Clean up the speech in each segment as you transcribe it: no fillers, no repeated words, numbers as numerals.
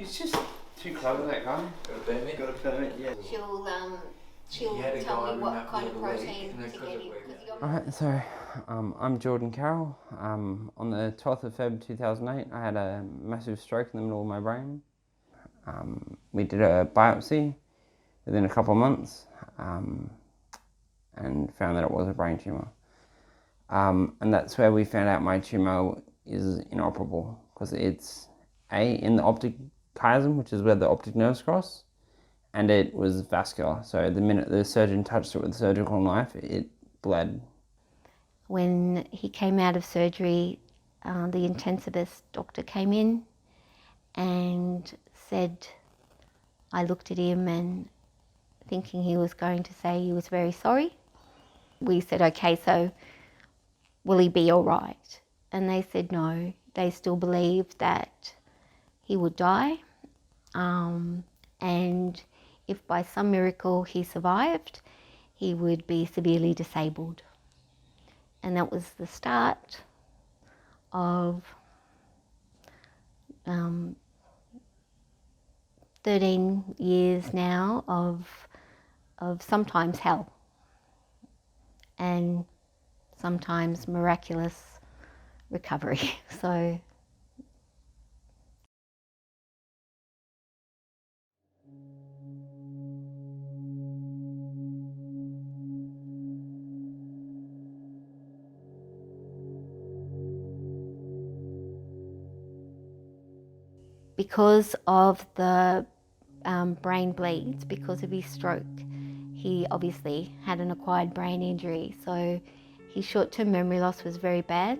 He's just too clever, that guy. Got a permit? Got a permit, yeah. She'll tell me what kind of protein to get in. Alright, so I'm Jordan Carroll. On the 12th of Feb 2008, I had a massive stroke in the middle of my brain. We did a biopsy within a couple of months and found that it was a brain tumour. And that's where we found out my tumour is inoperable because it's in the optic chiasm, which is where the optic nerves cross, and it was vascular. So the minute the surgeon touched it with a surgical knife, it bled. When he came out of surgery, the intensivist doctor came in and said, I looked at him and thinking he was going to say he was very sorry. We said, okay, so will he be all right? And they said no, they still believed that he would die. And if by some miracle he survived, he would be severely disabled. And that was the start of 13 years now of sometimes hell and sometimes miraculous recovery. So because of the brain bleeds, because of his stroke, he obviously had an acquired brain injury. So his short-term memory loss was very bad.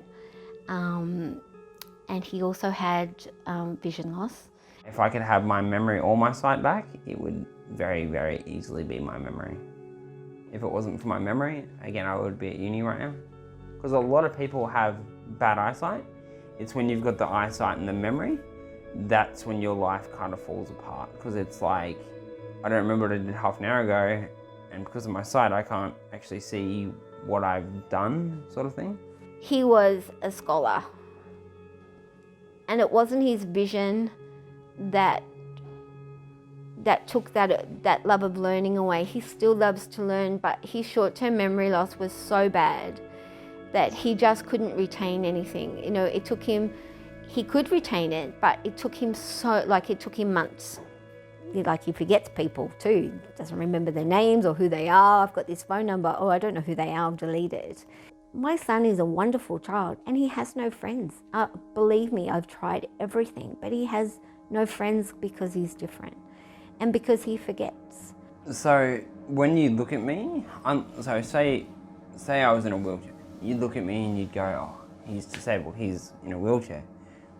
And he also had vision loss. If I could have my memory or my sight back, it would very, very easily be my memory. If it wasn't for my memory, again, I would be at uni right now. Because a lot of people have bad eyesight. It's when you've got the eyesight and the memory, that's when your life kind of falls apart. Because it's like, I don't remember what I did half an hour ago, and because of my sight, I can't actually see what I've done, sort of thing. He was a scholar. And it wasn't his vision that took that love of learning away. He still loves to learn, but his short-term memory loss was so bad that he just couldn't retain anything. You know, it took him, he could retain it, but it took him it took him months. Like he forgets people too, doesn't remember their names or who they are. I've got this phone number, oh, I don't know who they are, I'll delete it. My son is a wonderful child and he has no friends. Believe me, I've tried everything, but he has no friends because he's different and because he forgets. So when you look at me, so say I was in a wheelchair, you'd look at me and you'd go, oh, he's disabled, he's in a wheelchair.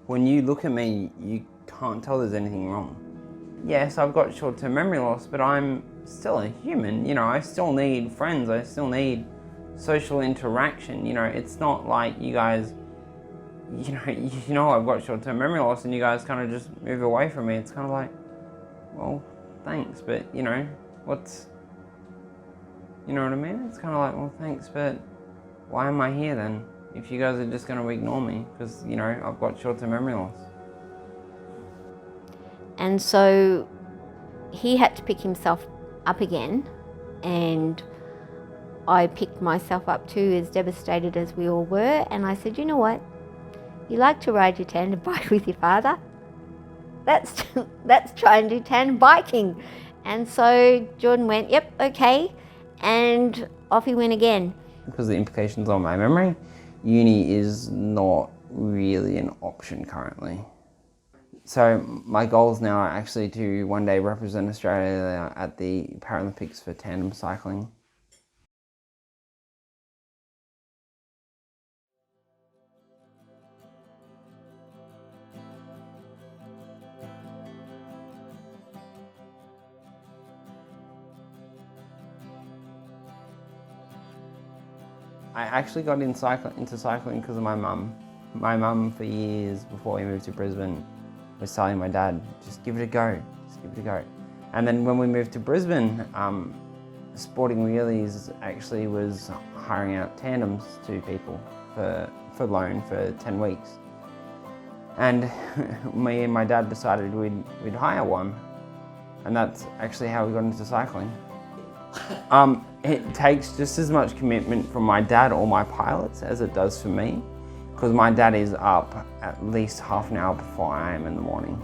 When you look at me, you can't tell there's anything wrong. Yes, I've got short-term memory loss, but I'm still a human. You know, I still need friends, I still need social interaction. You know, it's not like you guys, you know I've got short-term memory loss and you guys kind of just move away from me. It's kind of like, well, thanks, but you know, you know what I mean? It's kind of like, well, thanks, but why am I here then? If you guys are just going to ignore me because, you know, I've got short-term memory loss. And so he had to pick himself up again, and I picked myself up too, as devastated as we all were. And I said, you know what? You like to ride your tandem bike with your father? Let's try and do tandem biking. And so Jordan went, yep, okay. And off he went again. Because of the implications on my memory, uni is not really an option currently. So my goals now are actually to one day represent Australia at the Paralympics for tandem cycling. I actually got into cycling because of my mum. My mum, for years before we moved to Brisbane, was telling my dad, just give it a go, just give it a go. And then when we moved to Brisbane, Sporting Wheelies actually was hiring out tandems to people for loan for 10 weeks. And me and my dad decided we'd hire one. And that's actually how we got into cycling. It takes just as much commitment from my dad or my pilots as it does for me, because my dad is up at least half an hour before I am in the morning.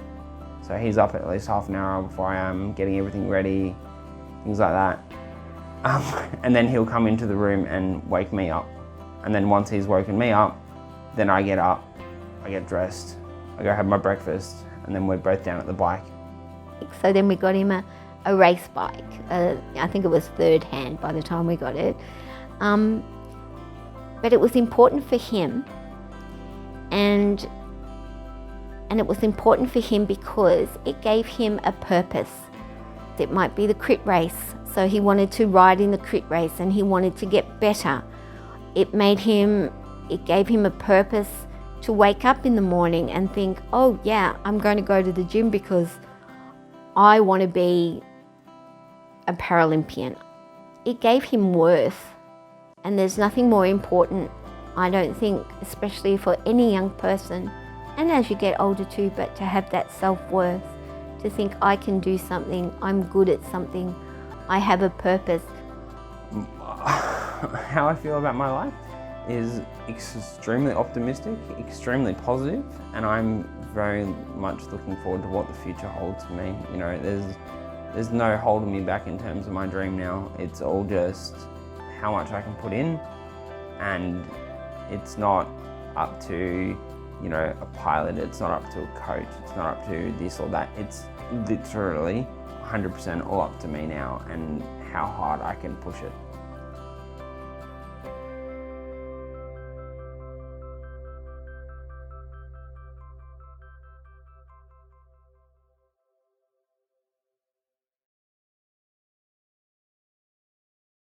So he's up at least half an hour before I am, getting everything ready, things like that. And then he'll come into the room and wake me up. And then once he's woken me up, then I get up, I get dressed, I go have my breakfast, and then we're both down at the bike. So then we got him a race bike. I think it was third hand by the time we got it. But it was important for him, and it was important for him because it gave him a purpose. It might be the crit race, so he wanted to ride in the crit race and he wanted to get better. It gave him a purpose to wake up in the morning and think, oh yeah, I'm going to go to the gym because I want to be a Paralympian. It gave him worth, and there's nothing more important, I don't think, especially for any young person, and as you get older too, but to have that self-worth, to think I can do something, I'm good at something, I have a purpose. How I feel about my life is extremely optimistic, extremely positive, and I'm very much looking forward to what the future holds for me. You know, there's no holding me back in terms of my dream now. It's all just how much I can put in, and it's not up to, you know, a pilot, it's not up to a coach, it's not up to this or that. It's literally 100% all up to me now and how hard I can push it.